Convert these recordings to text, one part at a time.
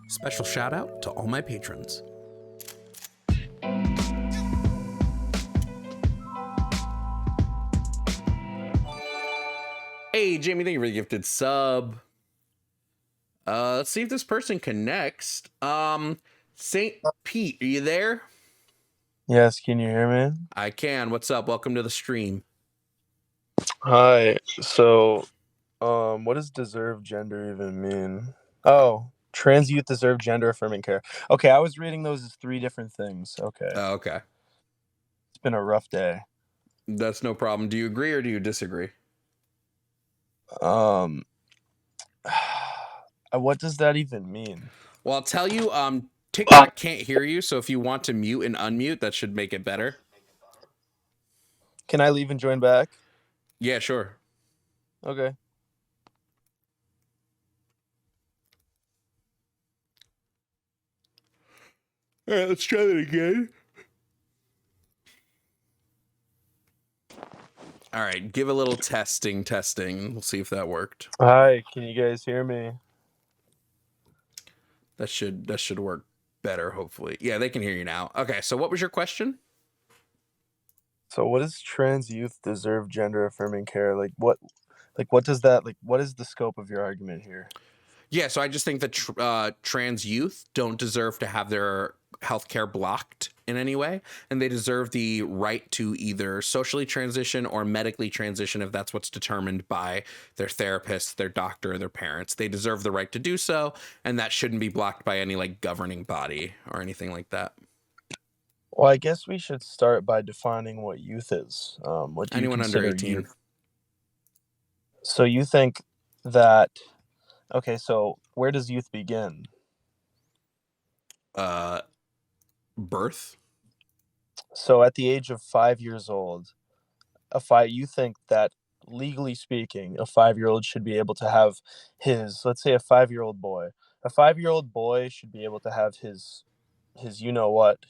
Special shout out to all my patrons. Hey, Jamie, thank you for the gifted sub. Let's see if this person connects. St. Pete, are you there? Yes, can you hear me? I can. What's up? Welcome to the stream. Hi. So, what does deserve gender even mean? Oh, trans youth deserve gender affirming care. Okay, I was reading those as three different things. Okay. Oh, okay. It's been a rough day. That's no problem. Do you agree or do you disagree? What does that even mean? Well, I'll tell you, TikTok can't hear you, so if you want to mute and unmute, that should make it better. Can I leave and join back? Yeah, sure. Okay. All right, let's try that again. All right, give a little testing. We'll see if that worked. Hi, can you guys hear me? That should work better, hopefully. Yeah, they can hear you now. Okay, so what was your question? So, what does trans youth deserve gender affirming care? What does that what is the scope of your argument here? Yeah, so I just think that trans youth don't deserve to have their healthcare blocked in any way, and they deserve the right to either socially transition or medically transition if that's what's determined by their therapist, their doctor, or their parents. They deserve the right to do so, and that shouldn't be blocked by any like governing body or anything like that. Well, I guess we should start by defining what youth is. What do you Anyone under consider 18. youth? So you think that, okay, so where does youth begin? Birth. So at the age of 5 years old, you think that legally speaking, a 5-year-old should be able to have let's say a 5-year-old boy. A 5-year-old boy should be able to have his you know what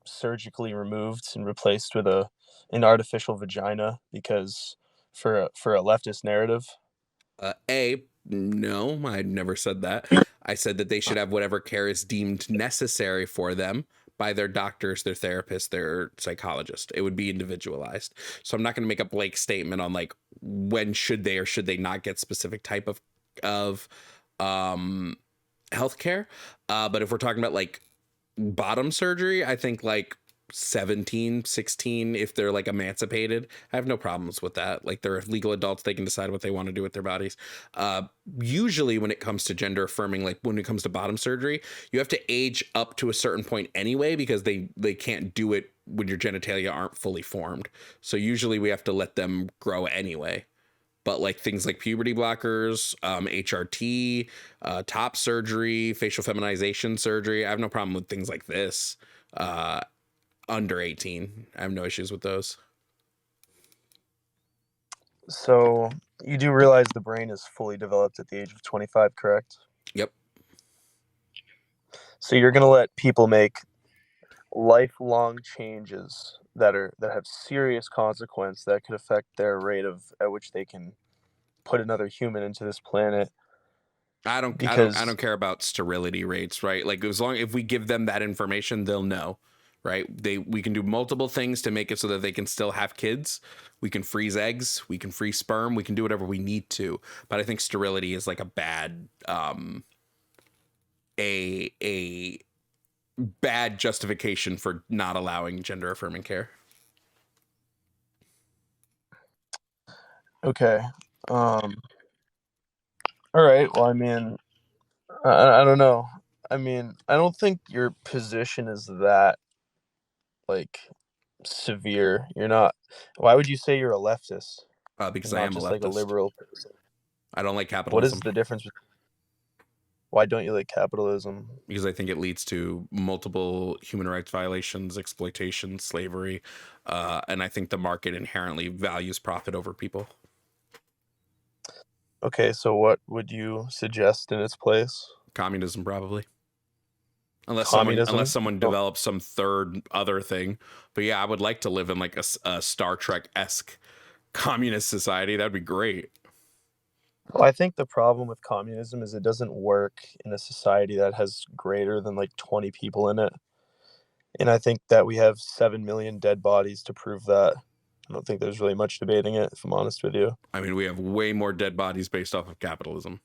surgically removed and replaced with an artificial vagina because for a leftist narrative. No, I never said that. I said that they should have whatever care is deemed necessary for them by their doctors, their therapist, their psychologist. It would be individualized. So I'm not going to make a blank statement on like when should they or should they not get specific type of healthcare. But if we're talking about like bottom surgery, I think like 17, 16, if they're like emancipated, I have no problems with that. Like they're legal adults, they can decide what they want to do with their bodies. Usually when it comes to gender affirming, like when it comes to bottom surgery, you have to age up to a certain point anyway, because they can't do it when your genitalia aren't fully formed. So usually we have to let them grow anyway. But like things like puberty blockers, HRT, top surgery, facial feminization surgery, I have no problem with things like this. Under 18, I have no issues with those. So you do realize the brain is fully developed at the age of 25, correct? Yep. So you're going to let people make lifelong changes that have serious consequence that could affect their rate at which they can put another human into this planet. I don't care about sterility rates, right? Like if we give them that information, they'll know, right? We can do multiple things to make it so that they can still have kids. We can freeze eggs, we can freeze sperm, we can do whatever we need to. But I think sterility is like a bad a bad justification for not allowing gender affirming care. Okay. All right. Well, I mean, I don't know. I mean, I don't think your position is that like severe. You're not. Why would you say you're a leftist? Because And I not am a just like a leftist. liberal person? I don't like What capitalism. is the difference? Why don't you like capitalism? Because I think it leads to multiple human rights violations, exploitation, slavery, and I think the market inherently values profit over people. Okay, so what would you suggest in its place? Communism, probably. Unless Communism? someone develops some third other thing. But yeah, I would like to live in like a Star Trek-esque communist society. That'd be great. Well, I think the problem with communism is it doesn't work in a society that has greater than like 20 people in it. And I think that we have 7 million dead bodies to prove that. I don't think there's really much debating it, if I'm honest with you. I mean, we have way more dead bodies based off of capitalism.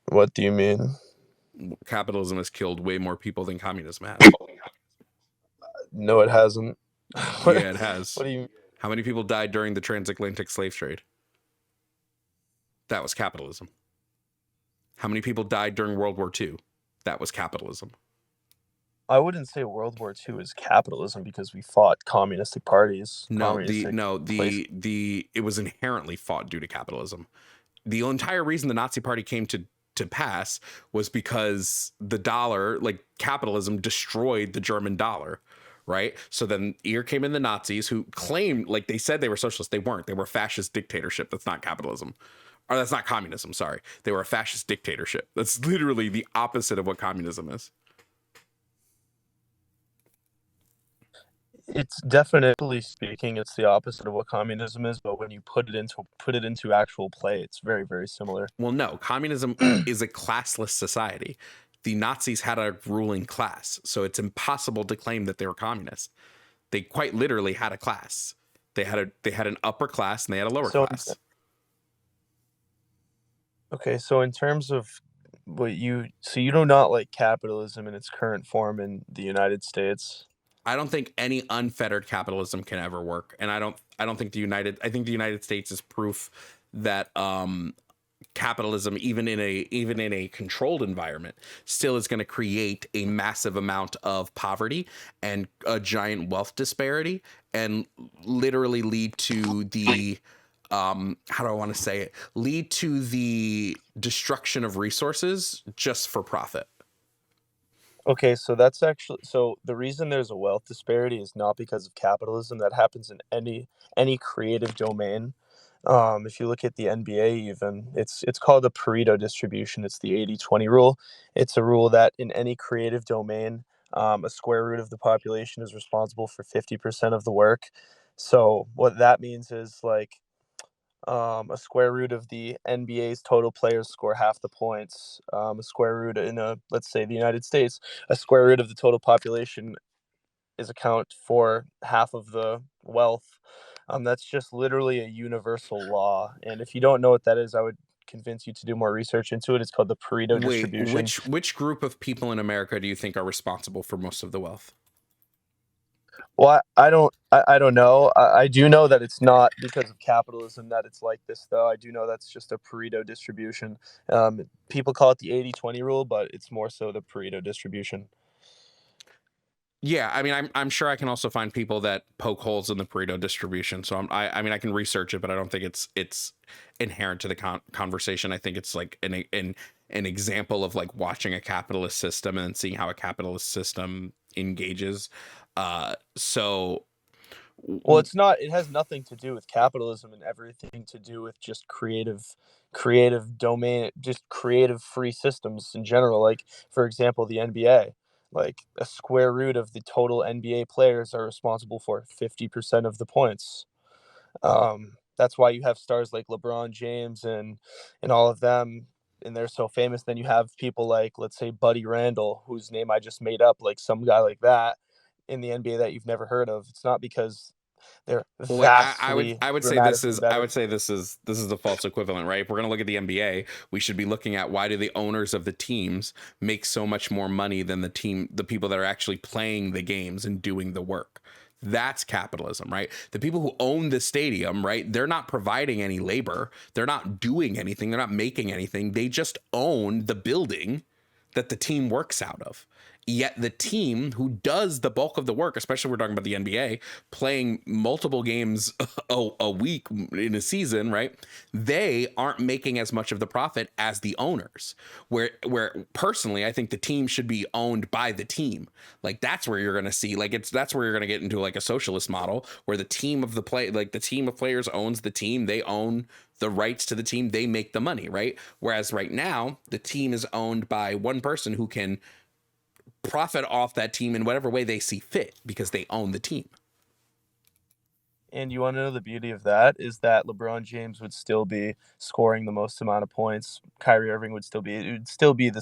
What do you mean? Capitalism has killed way more people than communism has. No, it hasn't. what, Yeah, it what has. do you How many people died during the transatlantic slave trade? That was capitalism. How many people died during World War II? That was capitalism. I wouldn't say World War II is capitalism because we fought communistic parties, No, the communistic no places. the it was inherently fought due to capitalism. The entire reason the Nazi Party came to pass was because the dollar, like capitalism, destroyed the German dollar, right? So then here came in the Nazis who claimed, like they said they were socialists. They weren't. They were fascist dictatorship. That's not capitalism. Or that's not communism, sorry. They were a fascist dictatorship. That's literally the opposite of what communism is. It's definitely speaking, it's the opposite of what communism is, but when you put it into actual play, it's very, very similar. Well, no, communism is a classless society. The Nazis had a ruling class, so it's impossible to claim that they were communists. They quite literally had a class. They had an upper class and they had a lower So, class. okay, so in terms of so you do not like capitalism in its current form in the United States. I don't think any unfettered capitalism can ever work, and I don't think I think the United States is proof that capitalism, even in a controlled environment, still is going to create a massive amount of poverty and a giant wealth disparity, and literally lead to the how do I want to say it? Lead to the destruction of resources just for profit. Okay, so that's actually so the reason there's a wealth disparity is not because of capitalism. That happens in any creative domain. If you look at the NBA even, it's called the Pareto distribution. It's the 80-20 rule. It's a rule that in any creative domain, a square root of the population is responsible for 50% of the work. So what that means is like a square root of the NBA's total players score half the points. A square root in let's say the United States, a square root of the total population is account for half of the wealth. That's just literally a universal law. And if you don't know what that is, I would convince you to do more research into it. It's called the Pareto Wait, distribution. which group of people in America do you think are responsible for most of the wealth? Well, I don't know. I do know that it's not because of capitalism that it's like this, though. I do know that's just a Pareto distribution. People call it the 80-20 rule, but it's more so the Pareto distribution. Yeah, I mean, I'm sure I can also find people that poke holes in the Pareto distribution. So I mean, I can research it, but I don't think it's inherent to the conversation. I think it's like an example of like watching a capitalist system and then seeing how a capitalist system engages. So Well, it's not. It has nothing to do with capitalism and everything to do with just creative domain, just creative free systems in general. Like for example, the NBA. Like a square root of the total NBA players are responsible for 50% of the points. That's why you have stars like LeBron James and all of them, and they're so famous. Then you have people like, let's say, Buddy Randall, whose name I just made up, like some guy like that in the NBA that you've never heard of. It's not because they're Well, wait, I would vastly, I would say dramatically better. this is the false equivalent, right? If we're gonna look at the NBA, we should be looking at why do the owners of the teams make so much more money than the people that are actually playing the games and doing the work. That's capitalism, right? The people who own the stadium, right? They're not providing any labor. They're not doing anything. They're not making anything. They just own the building that the team works out of. Yet the team who does the bulk of the work, especially we're talking about the NBA, playing multiple games a week in a season, right? They aren't making as much of the profit as the owners. Where personally, I think the team should be owned by the team. Like that's where you're gonna see, like that's where you're gonna get into like a socialist model where the team of the play, like the team of players owns the team. They own the rights to the team, they make the money, right? Whereas right now, the team is owned by one person who can profit off that team in whatever way they see fit because they own the team. And you want to know the beauty of that is that LeBron James would still be scoring the most amount of points. Kyrie Irving would still be. It would still be the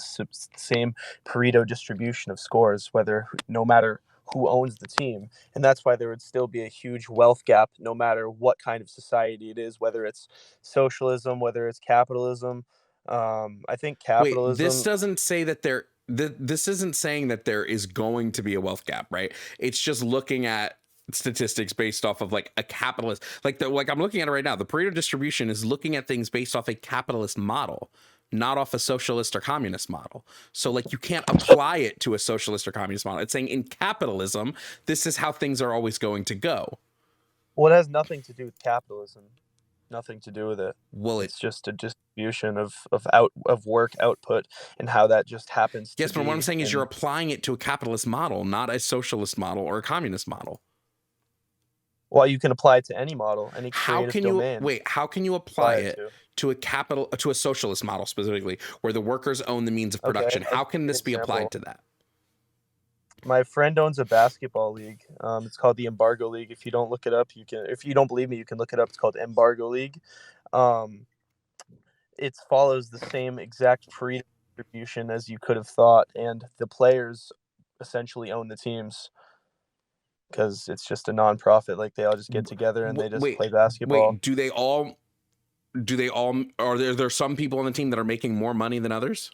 same Pareto distribution of scores, whether no matter who owns the team, and that's why there would still be a huge wealth gap, no matter what kind of society it is, whether it's socialism, whether it's capitalism. I think Wait, this capitalism. doesn't say that this isn't saying that there is going to be a wealth gap, right? It's just looking at statistics based off of like a capitalist, like I'm looking at it right now. The Pareto distribution is looking at things based off a capitalist model, not off a socialist or communist model. So like you can't apply it to a socialist or communist model. It's saying in capitalism, this is how things are always going to go. Well, it has nothing to do with capitalism. Nothing to do with it. Well, it It's just a distribution of work output and how that just happens to yes, but what I'm be. saying is you're And applying it to a capitalist model, not a socialist model or a communist model. well, you can apply it to any model, any How creative can you domain. wait? How can you apply Apply it it to. to a socialist model specifically, where the workers own the means of Okay, production? I'll How give can you an this be applied example. to that? My friend owns a basketball league. It's called the Embargo League. If you don't look it up, you can. If you don't believe me, you can look it up. It's called Embargo League. Um, it follows the same exact pre-distribution as you could have thought, and the players essentially own the teams because it's just a non-profit. Like they all just get together and they just Wait, play basketball. wait. Do they all? Are there some people on the team that are making more money than others?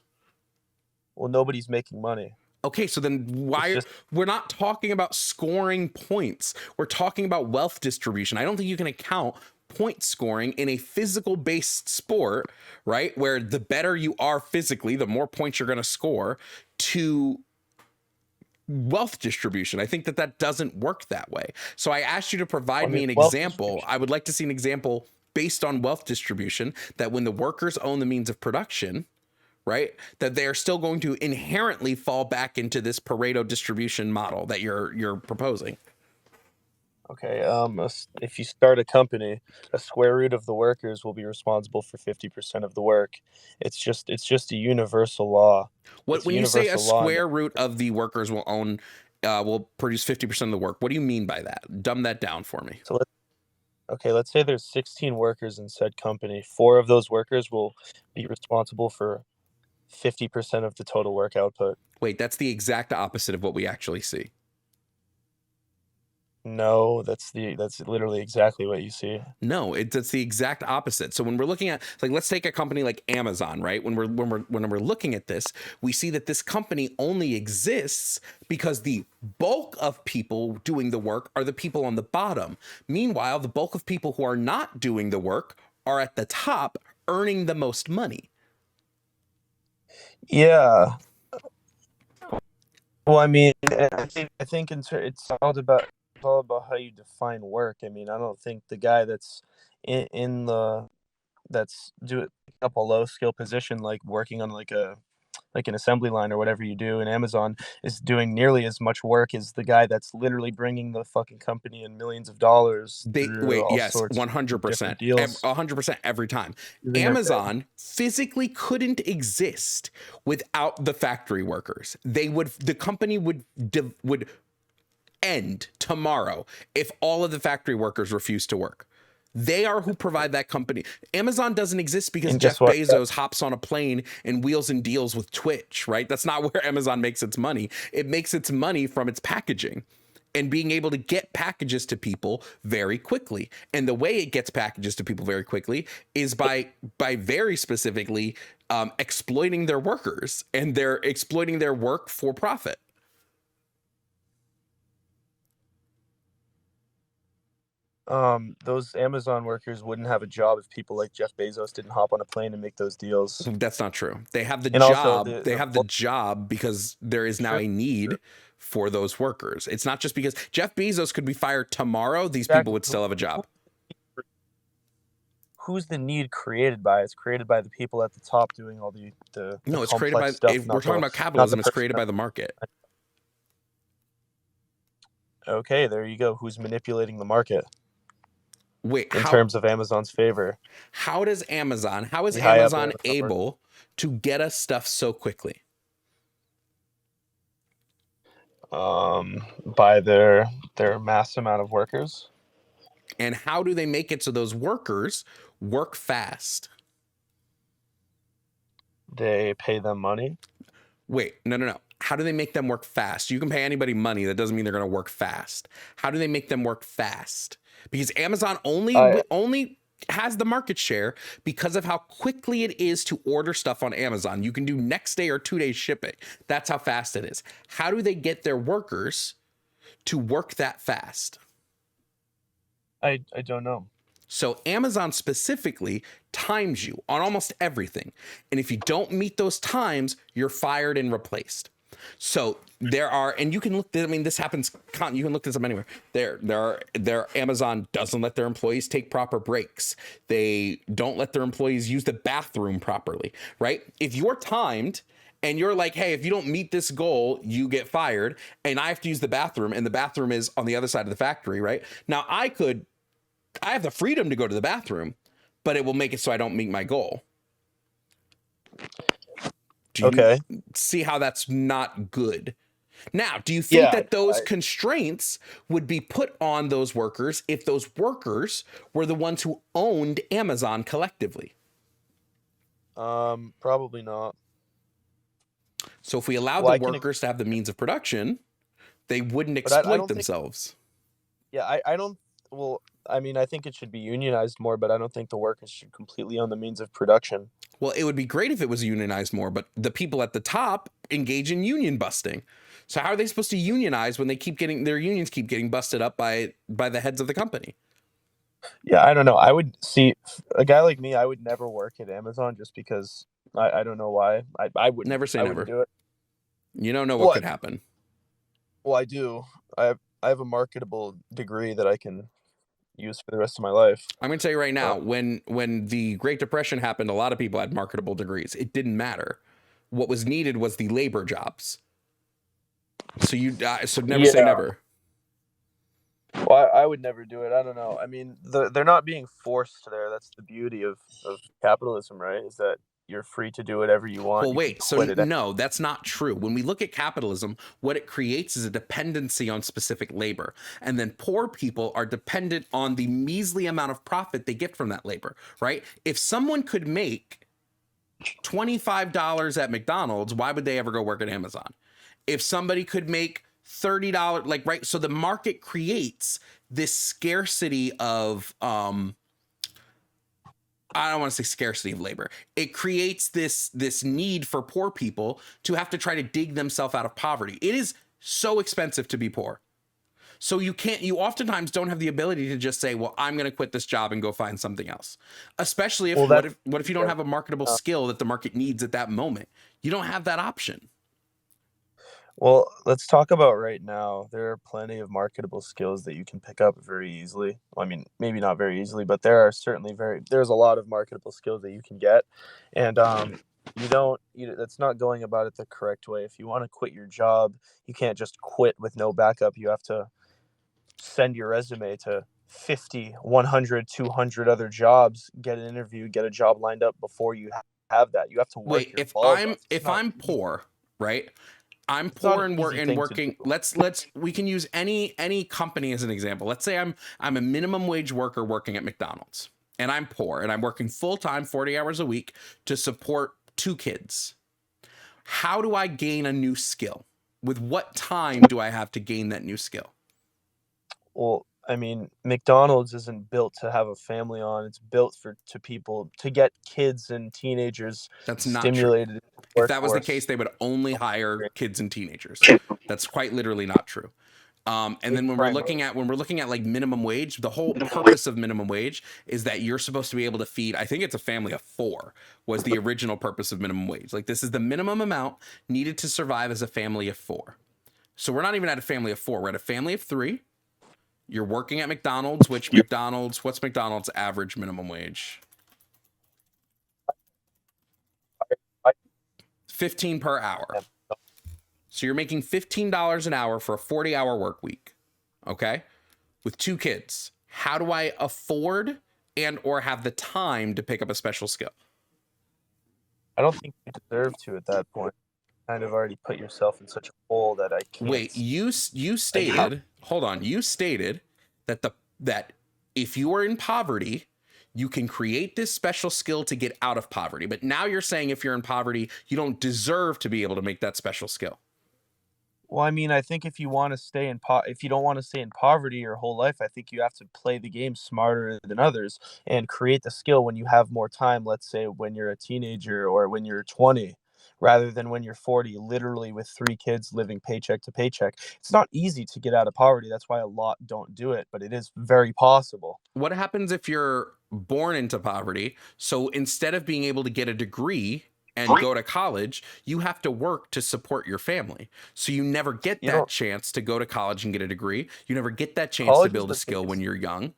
Well, nobody's making money. Okay, so then It's why just we're not talking about scoring points. We're talking about wealth distribution. I don't think you can account point scoring in a physical based sport, right? Where the better you are physically, the more points you're going to score to wealth distribution. I think that doesn't work that way. So I asked you to I provide mean me an wealth example. distribution. I would like to see an example based on wealth distribution that when the workers own the means of production, right, that they are still going to inherently fall back into this Pareto distribution model that you're proposing. Okay, if you start a company, a square root of the workers will be responsible for 50% of the work. It's just a universal law. What It's a when you say a universal law, and square root of the workers will own will produce 50% of the work, what do you mean by that? Dumb that down for me. so let's say there's 16 workers in said company. Four of those workers will be responsible for 50% of the total work output. Wait, that's the exact opposite of what we actually see. No, that's literally exactly what you see. No, it's the exact opposite. So when we're looking at like let's take a company like Amazon, right? When we're looking at this, we see that this company only exists because the bulk of people doing the work are the people on the bottom. Meanwhile, the bulk of people who are not doing the work are at the top earning the most money. Yeah. Well, I mean, I think it's all about how you define work. I mean, I don't think the guy that's in the that's do up a low skill position, like working on like an assembly line or whatever you do in Amazon, is doing nearly as much work as the guy that's literally bringing the fucking company in millions of dollars They through wait, all yes, sorts of 100%. different deals. 100% every time. Using their Amazon physically couldn't exist without the factory workers. The company would end tomorrow if all of the factory workers refuse to work. They are who provide that company. Amazon doesn't exist because and guess Jeff what? Bezos hops on a plane and wheels and deals with Twitch, right? That's not where Amazon makes its money. It makes its money from its packaging and being able to get packages to people very quickly. And the way it gets packages to people very quickly is by very specifically exploiting their workers, and they're exploiting their work for profit. Those Amazon workers wouldn't have a job if people like Jeff Bezos didn't hop on a plane and make those deals. That's not true. They have the And also job. They the have the job because there is now sure, a sure. need for those workers. It's not just because Jeff Bezos could be fired tomorrow, these people Exactly. would still have a job. Who's the need created by? It's created by the people at the top doing all the No, it's created by, complex stuff, if we're talking about not the capitalism, it's person. created by the market. Okay, there you go. Who's manipulating the market Wait, in terms of Amazon's favor? how is The high up Amazon Amazon work. able to get us stuff so quickly? By their mass amount of workers. And how do they make it so those workers work fast? They pay them money. Wait, no. How do they make them work fast? You can pay anybody money. That doesn't mean they're going to work fast. How do they make them work fast? Because Amazon only has the market share because of how quickly it is to order stuff on Amazon. You can do next day or 2 days shipping. That's how fast it is. How do they get their workers to work that fast? I don't know. So Amazon specifically times you on almost everything. And if you don't meet those times, you're fired and replaced. So there are, and you can look, I mean, this happens, you can look this up anywhere. Amazon doesn't let their employees take proper breaks. They don't let their employees use the bathroom properly, right? If you're timed and you're like, hey, if you don't meet this goal, you get fired, and I have to use the bathroom, and the bathroom is on the other side of the factory, right? Now I have the freedom to go to the bathroom, but it will make it so I don't meet my goal. Do you see how that's not good? Now, do you think that those constraints would be put on those workers if those workers were the ones who owned Amazon collectively? Probably not. So if we allowed the workers to have the means of production, they wouldn't exploit themselves. I don't. Well, I mean, I think it should be unionized more, but I don't think the workers should completely own the means of production. Well, it would be great if it was unionized more, but the people at the top engage in union busting. So how are they supposed to unionize when their unions keep getting busted up by the heads of the company? Yeah, I don't know. I would see a guy like me. I would never work at Amazon just because I don't know why. I would never say never. Do it. You don't know what could happen. Well, I do. I have a marketable degree that I can use for the rest of my life. I'm going to tell you right now, when the Great Depression happened, a lot of people had marketable degrees. It didn't matter. What was needed was the labor jobs. So never say never. Well, I would never do it. I don't know. I mean, they're not being forced there. That's the beauty of capitalism, right? Is that you're free to do whatever you want. Well, wait, so no, that's not true. When we look at capitalism, what it creates is a dependency on specific labor. And then poor people are dependent on the measly amount of profit they get from that labor, right? If someone could make $25 at McDonald's, why would they ever go work at Amazon? If somebody could make $30, like, right? So the market creates this scarcity of, I don't want to say scarcity of labor. It creates this need for poor people to have to try to dig themselves out of poverty. It is so expensive to be poor. So you oftentimes don't have the ability to just say, well, I'm going to quit this job and go find something else. Especially if, what if you don't have a marketable skill that the market needs at that moment? You don't have that option. Well, let's talk about right now. There are plenty of marketable skills that you can pick up very easily. I mean, maybe not very easily, but there are certainly there's a lot of marketable skills that you can get. And that's not going about it the correct way. If you want to quit your job, you can't just quit with no backup. You have to send your resume to 50, 100, 200 other jobs, get an interview, get a job lined up before you have that. You have to work. Wait, if I'm poor, right? I'm poor and working. We can use any company as an example. Let's say I'm a minimum wage worker working at McDonald's, and I'm poor and I'm working full time, 40 hours a week to support 2 kids. How do I gain a new skill? With what time do I have to gain that new skill? Well, I mean, McDonald's isn't built to have a family on. It's built to people to get kids and teenagers stimulated. If that was the case, they would only hire kids and teenagers. That's quite literally not true. And then when we're looking at like minimum wage, the whole purpose of minimum wage is that you're supposed to be able to feed, I think it's a family of 4 was the original purpose of minimum wage. Like, this is the minimum amount needed to survive as a family of 4. So we're not even at a family of 4. We're at a family of 3. You're working at McDonald's, what's McDonald's average minimum wage? 15 per hour. So you're making $15 an hour for a 40-hour work week, okay? With 2 kids. How do I afford and or have the time to pick up a special skill? I don't think you deserve to at that point. You kind of already put yourself in such a hole that I can't. Wait, you stated, hold on, you stated that if you are in poverty, you can create this special skill to get out of poverty. But now you're saying if you're in poverty, you don't deserve to be able to make that special skill. Well, I mean, I think if you want to stay in if you don't want to stay in poverty your whole life, I think you have to play the game smarter than others and create the skill when you have more time, let's say when you're a teenager or when you're 20, rather than when you're 40, literally with 3 kids living paycheck to paycheck. It's not easy to get out of poverty. That's why a lot don't do it, but it is very possible. What happens if you're born into poverty? So instead of being able to get a degree and go to college, you have to work to support your family. So you never get You that know, chance to go to college and get a degree. You never get that chance to college is build a the skill when biggest you're young.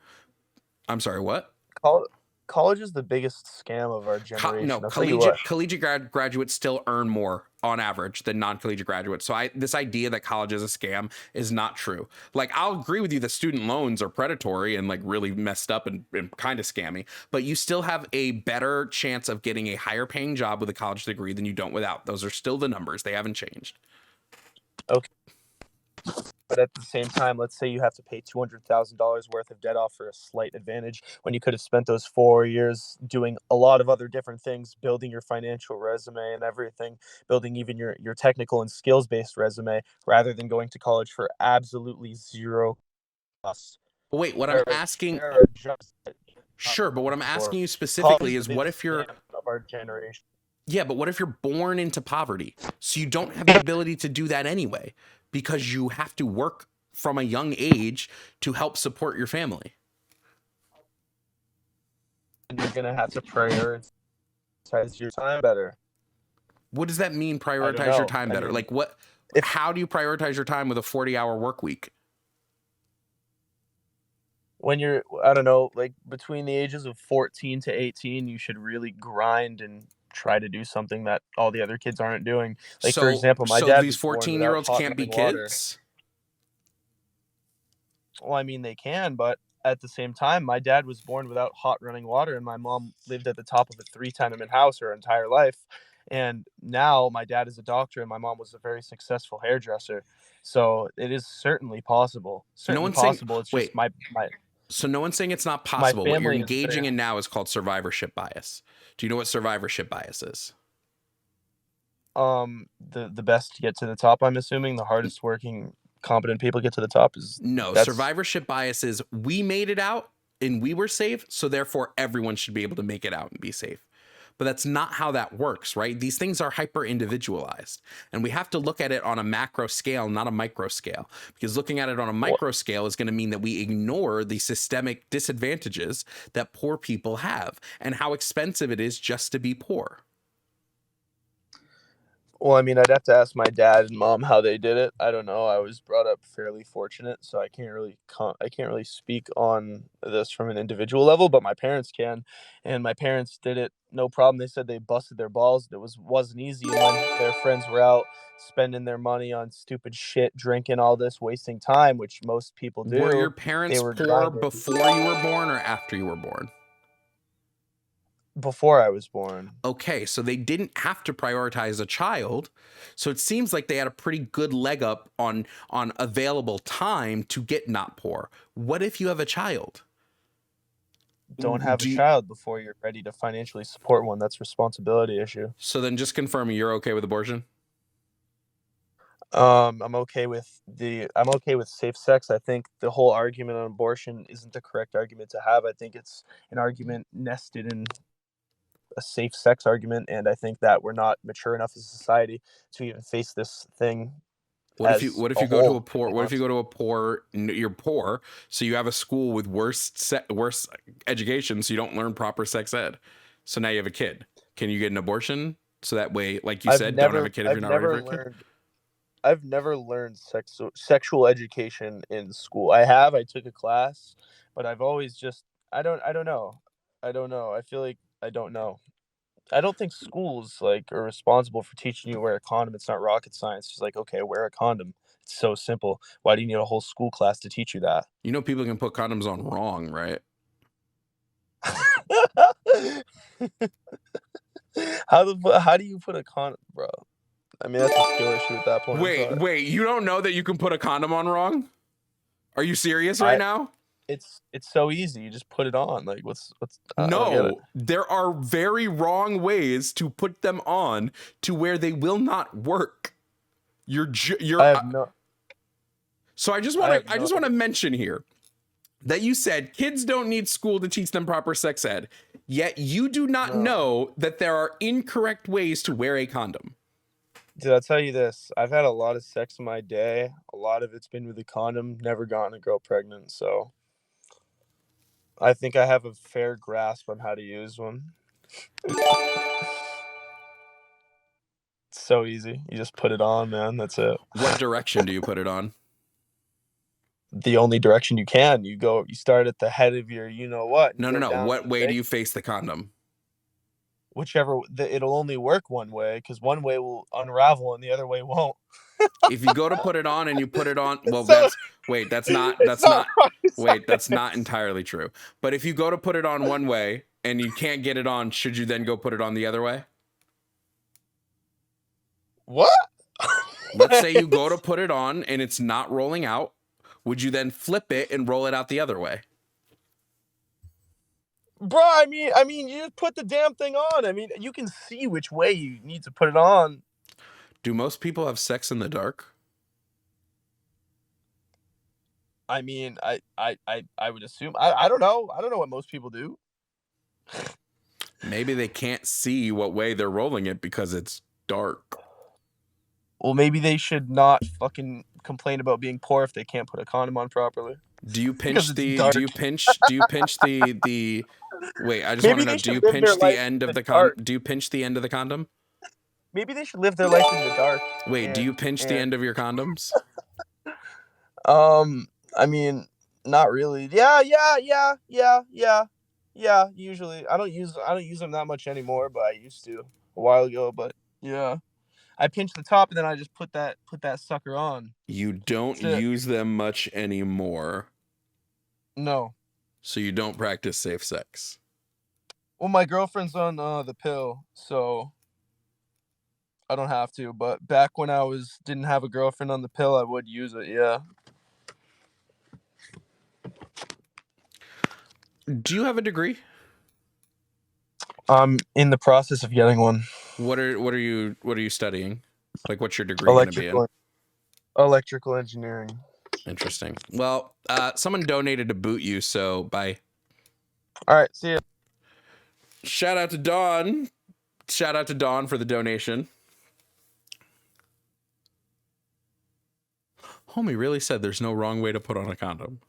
I'm sorry, what? col- college is the biggest scam of our No, generation. I'll tell you what. collegiate graduates still earn more on average than non-collegiate graduates. So this idea that college is a scam is not true. Like, I'll agree with you that student loans are predatory and like really messed up and kind of scammy, but you still have a better chance of getting a higher paying job with a college degree than you don't without. Those are still the numbers. They haven't changed. Okay. But at the same time, let's say you have to pay $200,000 worth of debt off for a slight advantage when you could have spent those 4 years doing a lot of other different things, building your financial resume and everything, building even your technical and skills based resume, rather than going to college for absolutely zero costs. But wait, what I'm asking, There are jobs that you're not sure, but what I'm looking for. asking you College specifically is the is what biggest if you're, scam of our generation. yeah, but what if you're born into poverty? So you don't have the ability to do that anyway because you have to work from a young age to help support your family. And you're gonna have to prioritize your time better. What does that mean, I don't prioritize your know. time I better? mean, Like, what, if how do you prioritize your time with a 40-hour work week? when you're, I don't know, like between the ages of 14 to 18, you should really grind and try to do something that all the other kids aren't doing. Like, for So, example, my so dad these was born 14 year without olds hot can't be running water. kids? Well, I mean, they can, but at the same time, my dad was born without hot running water, and my mom lived at the top of a 3 tenement house her entire life. And now my dad is a doctor, and my mom was a very successful hairdresser. So it is certainly possible. No Certainly one's saying, possible. It's just wait, my so no one's saying it's not my possible. What you're family is very engaging in now is called survivorship bias. Do you know what survivorship bias is? the best to get to the top. I'm assuming the hardest working, competent people get to the top. Is No, that's survivorship bias is we made it out and we were safe, so therefore everyone should be able to make it out and be safe. But that's not how that works, right? These things are hyper individualized, and we have to look at it on a macro scale, not a micro scale, because looking at it on a micro scale is going to mean that we ignore the systemic disadvantages that poor people have and how expensive it is just to be poor. Well, I mean, I'd have to ask my dad and mom how they did it. I don't know. I was brought up fairly fortunate, so I can't really speak on this from an individual level, but my parents can, and my parents did it no problem. They said they busted their balls. It wasn't easy, and when their friends were out spending their money on stupid shit, drinking all this, wasting time, which most people Were your do, they parents were poor grinding before you were born or after you were born? before I was born. Okay, so they didn't have to prioritize a child. So it seems like they had a pretty good leg up on available time to get not poor. What if you have a child? Don't have a Do you, child before you're ready to financially support one. That's a responsibility issue. so then just confirm you're okay with abortion? I'm okay with safe sex. I think the whole argument on abortion isn't the correct argument to have. I think it's an argument nested in a safe sex argument, and I think that we're not mature enough as a society to even face this thing as What if a you go to a whole, to poor be what if you honest. go to a poor you're poor, so you have a school with worse education, so you don't learn proper sex ed. So now you have a kid. Can you get an abortion? So that way, like you said, don't have a kid if you're not ready for a kid. I've never learned sexual education in school. I took a class, but I've always just I don't know. I don't know. I feel like I don't know. I don't think schools like are responsible for teaching you to wear a condom. It's not rocket science. It's like, okay, wear a condom. It's so simple. Why do you need a whole school class to teach you that? You know people can put condoms on wrong, right? How do you put a condom, bro? I mean, that's a skill issue at that point. I'm sorry. Wait, you don't know that you can put a condom on wrong? Are you serious right I now? It's so easy. You just put it on. Like, what's I don't get it. No, there are very wrong ways to put them on to where they will not work. I You're have no so I just I want have to no idea. mention here that you said kids don't need school to teach them proper sex ed, yet you do not No. know that there are incorrect ways to wear a condom. Dude, I'll tell you this. I've had a lot of sex in my day. A lot of it's been with a condom. Never gotten a girl pregnant, so I think I have a fair grasp on how to use one. It's so easy. You just put it on, man. That's it. What direction do you put it on? The only direction you can. You start at the head of your you know what and No, no, go no. down to What the way do base. you face the condom? Whichever it'll only work one way because one way will unravel and the other way won't. If you go to put it on and you put it on, well, So wait, it's not rocket wait, that's not science. entirely true. But if you go to put it on one way and you can't get it on, should you then go put it on the other way? What? Let's say you go to put it on and it's not rolling out. Would you then flip it and roll it out the other way? Bro, I mean, you just put the damn thing on. I mean, you can see which way you need to put it on. Do most people have sex in the dark? I mean, I would assume. I don't know. I don't know what most people do. Maybe they can't see what way they're rolling it because it's dark. Well, maybe they should not fucking complain about being poor if they can't put a condom on properly Do you because pinch it's the dark. wait, I just want Maybe to know, they do you should live their pinch the life end in of the the dark. do you pinch the end of the condom? Maybe they should live their life in the dark. Wait, do you And pinch the end of your condoms? I mean, not really. Yeah. Usually, I don't use them that much anymore, but I used to a while ago. But yeah, I pinch the top and then I just put that sucker on. You don't That's it. use them much anymore, No. so you don't practice safe sex. Well, my girlfriend's on the pill, so I don't have to. But back when I didn't have a girlfriend on the pill, I would use it. Yeah. Do you have a degree? I'm in the process of getting one. What are you studying? Like, what's your degree going to be in? Electrical engineering. Interesting. Well, someone donated to boot you, so bye. All right. See ya. Shout out to Dawn. Shout out to Dawn for the donation. Homie really said there's no wrong way to put on a condom.